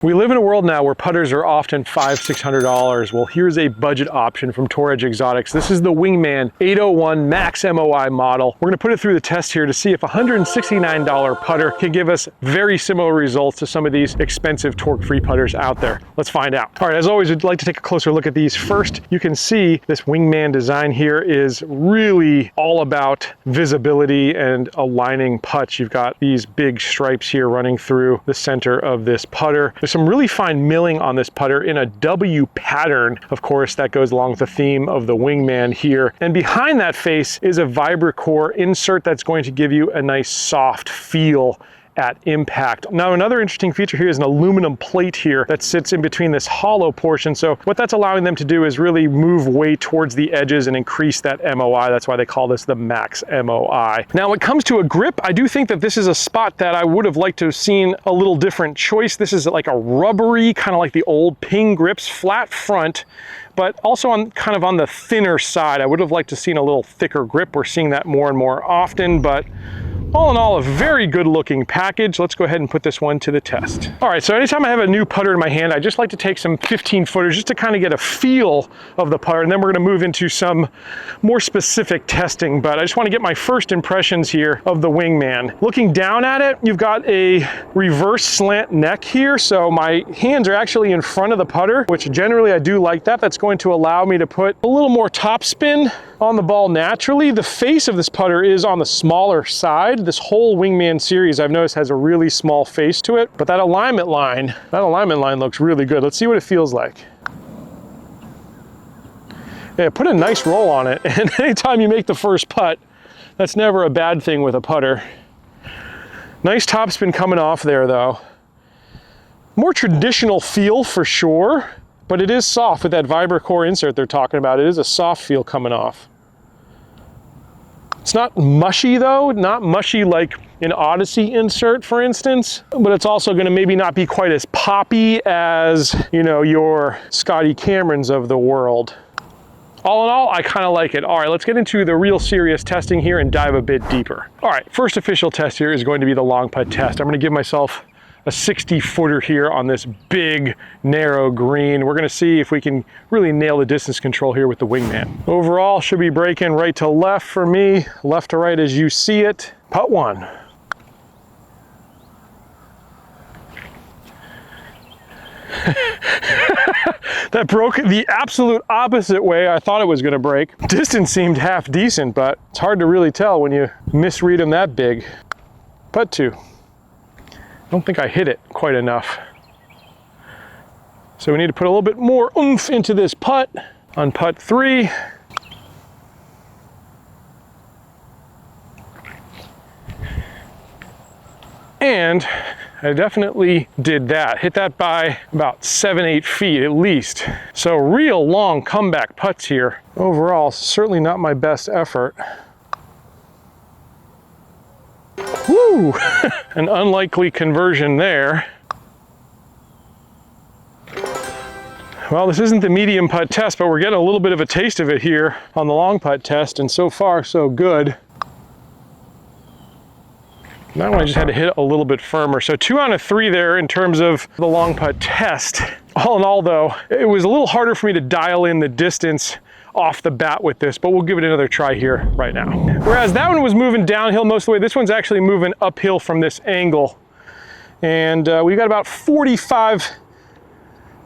We live in a world now where putters are often $500–600. Well, here's a budget option from Tour Edge Exotics. This is the Wingman 801 Max MOI model. We're gonna put it through the test here to see if a $169 putter can give us very similar results to some of these expensive torque-free putters out there. Let's find out. All right, as always, I'd like to take a closer look at these. First, you can see this Wingman design here is really all about visibility and aligning putts. You've got these big stripes here running through the center of this putter. There's some really fine milling on this putter in a W pattern. Of course, that goes along with the theme of the Wingman here. And behind that face is a VibraCore insert that's going to give you a nice soft feel at impact. Now, another interesting feature here is an aluminum plate here that sits in between this hollow portion. So what that's allowing them to do is really move way towards the edges and increase that MOI. That's why they call this the Max MOI. Now, when it comes to a grip, I do think that this is a spot that I would have liked to have seen a little different choice. This is like a rubbery, kind of like the old Ping grips, flat front, but also on kind of on the thinner side. I would have liked to have seen a little thicker grip. We're seeing that more and more often, but all in all, a very good looking package. Let's go ahead and put this one to the test. All right, so anytime I have a new putter in my hand, I just like to take some 15 footers just to kind of get a feel of the putter, and then we're gonna move into some more specific testing, but I just wanna get my first impressions here of the Wingman. Looking down at it, you've got a reverse slant neck here, so my hands are actually in front of the putter, which generally I do like that. That's going to allow me to put a little more topspin on the ball naturally. The face of this putter is on the smaller side. This whole Wingman series I've noticed has a really small face to it, but that alignment line looks really good. Let's see what it feels like. Yeah, put a nice roll on it, and anytime you make the first putt, that's never a bad thing with a putter. Nice topspin coming off there though. More traditional feel for sure, but it is soft with that VibraCore insert they're talking about. It is a soft feel coming off. It's not mushy though, not mushy like an Odyssey insert, for instance, but it's also gonna maybe not be quite as poppy as, you know, your Scotty Camerons of the world. All in all, I kind of like it. All right, let's get into the real serious testing here and dive a bit deeper. All right, first official test here is going to be the long putt test. I'm gonna give myself a 60-footer here on this big, narrow green. We're gonna see if we can really nail the distance control here with the Wingman. Overall, should be breaking right to left for me, left to right as you see it. Putt one. That broke the absolute opposite way I thought it was gonna break. Distance seemed half decent, but it's hard to really tell when you misread them that big. Putt two. I don't think I hit it quite enough. So we need to put a little bit more oomph into this putt on putt three. And I definitely did that. Hit that by about 7–8 feet at least. So real long comeback putts here. Overall, certainly not my best effort. Woo! An unlikely conversion there. Well, this isn't the medium putt test, but we're getting a little bit of a taste of it here on the long putt test, and so far so good. That one I just had to hit a little bit firmer. So 2 out of 3 there in terms of the long putt test. All in all though, it was a little harder for me to dial in the distance off the bat with this, but we'll give it another try here right now. Whereas that one was moving downhill most of the way, this one's actually moving uphill from this angle. And we got about 45,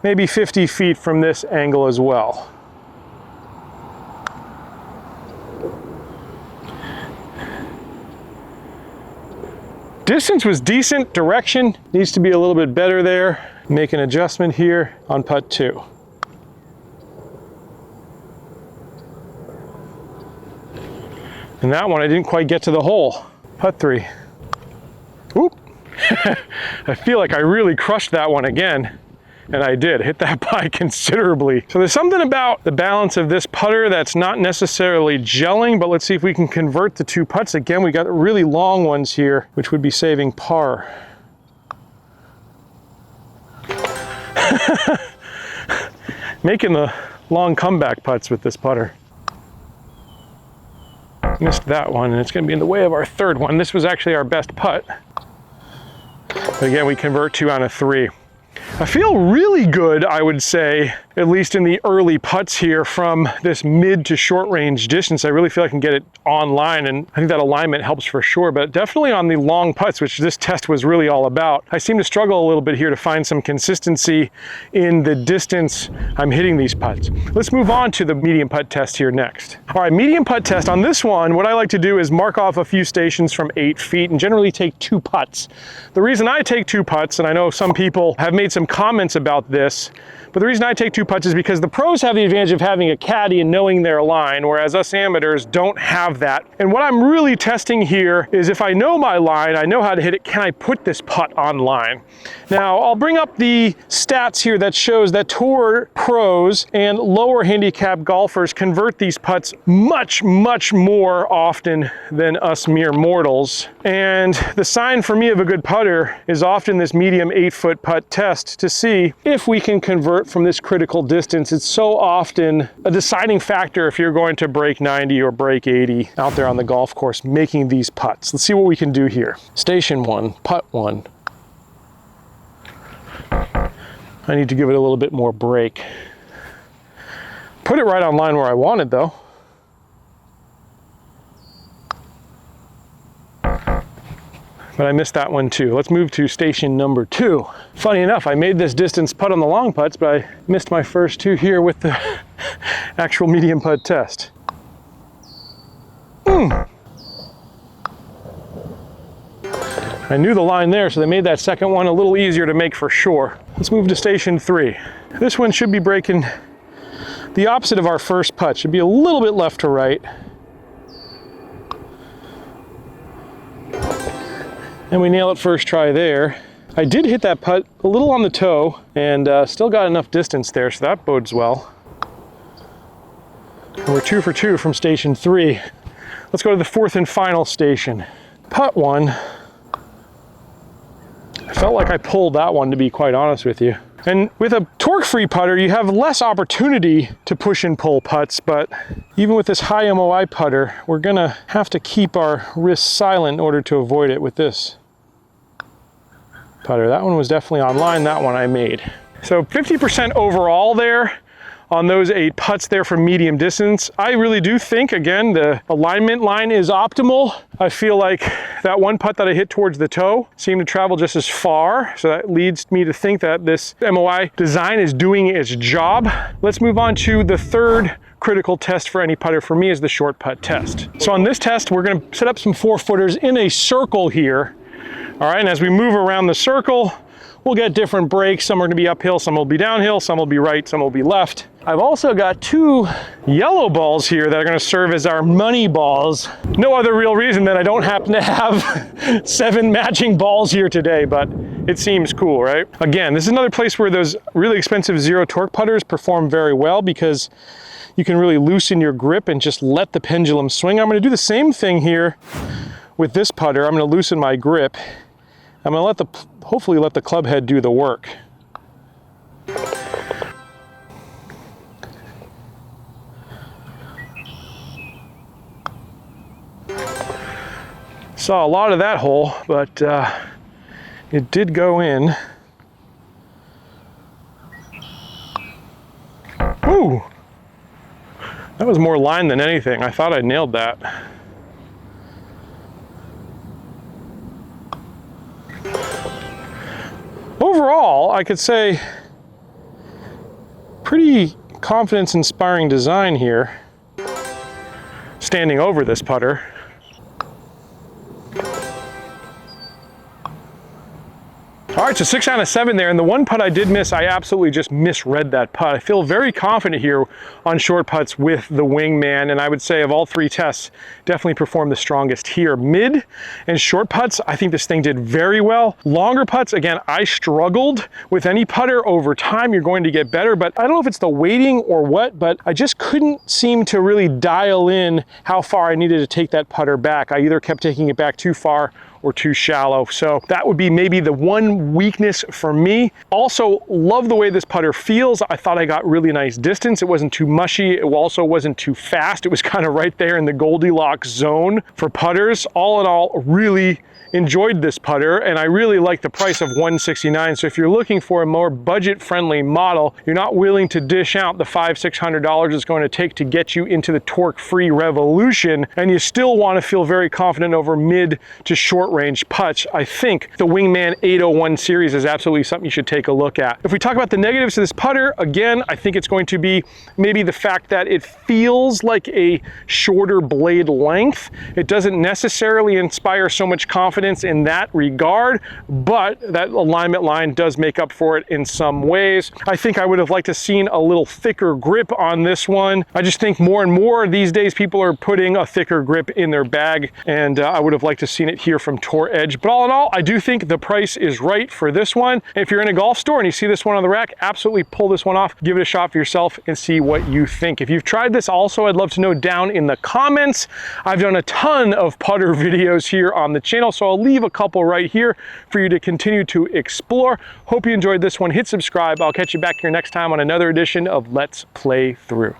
maybe 50 feet from this angle as well. Distance was decent, direction needs to be a little bit better there. Make an adjustment here on putt two. And that one, I didn't quite get to the hole. Putt three. Oop. I feel like I really crushed that one again. And I did, hit that by considerably. So there's something about the balance of this putter that's not necessarily gelling, but let's see if we can convert the 2 putts. Again, we got really long ones here, which would be saving par. Making the long comeback putts with this putter. Missed that one, and it's going to be in the way of our third one. This was actually our best putt. But again, we convert 2 out of 3. I feel really good, I would say, at least in the early putts here from this mid to short range distance. I really feel I can get it online, and I think that alignment helps for sure, but definitely on the long putts, which this test was really all about, I seem to struggle a little bit here to find some consistency in the distance I'm hitting these putts. Let's move on to the medium putt test here next. All right, medium putt test. On this one, what I like to do is mark off a few stations from 8 feet and generally take 2 putts. The reason I take 2 putts, and I know some people have made some comments about this, but the reason I take 2 putts is because the pros have the advantage of having a caddy and knowing their line, whereas us amateurs don't have that. And what I'm really testing here is if I know my line, I know how to hit it, can I put this putt on line? Now, I'll bring up the stats here that shows that tour pros and lower handicap golfers convert these putts much, much more often than us mere mortals. And the sign for me of a good putter is often this medium 8-foot putt test to see if we can convert from this critical distance. It's so often a deciding factor if you're going to break 90 or break 80 out there on the golf course making these putts. Let's see what we can do here. Station 1, putt 1. I need to give it a little bit more break. Put it right on line where I wanted though. But I missed that one too. Let's move to station number 2. Funny enough, I made this distance putt on the long putts, but I missed my first 2 here with the actual medium putt test. I knew the line there, so they made that second one a little easier to make for sure. Let's move to station 3. This one should be breaking the opposite of our first putt. Should be a little bit left to right. And we nail it first try there. I did hit that putt a little on the toe and still got enough distance there, so that bodes well. And we're 2 for 2 from station 3. Let's go to the 4th and final station. Putt 1. I felt like I pulled that one, to be quite honest with you. And with a torque-free putter, you have less opportunity to push and pull putts, but even with this high MOI putter, we're gonna have to keep our wrists silent in order to avoid it with this putter. That one was definitely on line, that one I made. So 50% overall there on those 8 putts there from medium distance. I really do think, again, the alignment line is optimal. I feel like that one putt that I hit towards the toe seemed to travel just as far. So that leads me to think that this MOI design is doing its job. Let's move on to the 3rd critical test for any putter for me is the short putt test. So on this test, we're gonna set up some 4-footers in a circle here. All right, and as we move around the circle, we'll get different breaks. Some are gonna be uphill, some will be downhill, some will be right, some will be left. I've also got 2 yellow balls here that are gonna serve as our money balls. No other real reason than I don't happen to have 7 matching balls here today, but it seems cool, right? Again, this is another place where those really expensive zero torque putters perform very well because you can really loosen your grip and just let the pendulum swing. I'm gonna do the same thing here with this putter. I'm gonna loosen my grip. I'm gonna hopefully let the club head do the work. Saw a lot of that hole, but it did go in. Ooh, that was more line than anything. I thought I nailed that. Overall, I could say pretty confidence-inspiring design here, standing over this putter. All right, so 6 out of 7 there, and the one putt I did miss, I absolutely just misread that putt. I feel very confident here on short putts with the Wingman, and I would say of all 3 tests, definitely performed the strongest here. Mid and short putts, I think this thing did very well. Longer putts, again, I struggled with any putter. Over time, you're going to get better, but I don't know if it's the weighting or what, but I just couldn't seem to really dial in how far I needed to take that putter back. I either kept taking it back too far or too shallow. So that would be maybe the one weakness for me. Also, love the way this putter feels. I thought I got really nice distance. It wasn't too mushy. It also wasn't too fast. It was kind of right there in the Goldilocks zone for putters. All in all, really enjoyed this putter, and I really like the price of $169. So if you're looking for a more budget-friendly model, you're not willing to dish out the $500-600 it's going to take to get you into the torque-free revolution, and you still want to feel very confident over mid to short-range putts, I think the Wingman 801 series is absolutely something you should take a look at. If we talk about the negatives to this putter, again, I think it's going to be maybe the fact that it feels like a shorter blade length. It doesn't necessarily inspire so much confidence in that regard, but that alignment line does make up for it in some ways. I think I would have liked to seen a little thicker grip on this one. I just think more and more these days people are putting a thicker grip in their bag, and I would have liked to seen it here from Tour Edge. But all in all, I do think the price is right for this one. If you're in a golf store and you see this one on the rack, absolutely pull this one off, give it a shot for yourself and see what you think. If you've tried this also, I'd love to know down in the comments. I've done a ton of putter videos here on the channel, so I'll leave a couple right here for you to continue to explore. Hope you enjoyed this one. Hit subscribe. I'll catch you back here next time on another edition of Let's Play Through.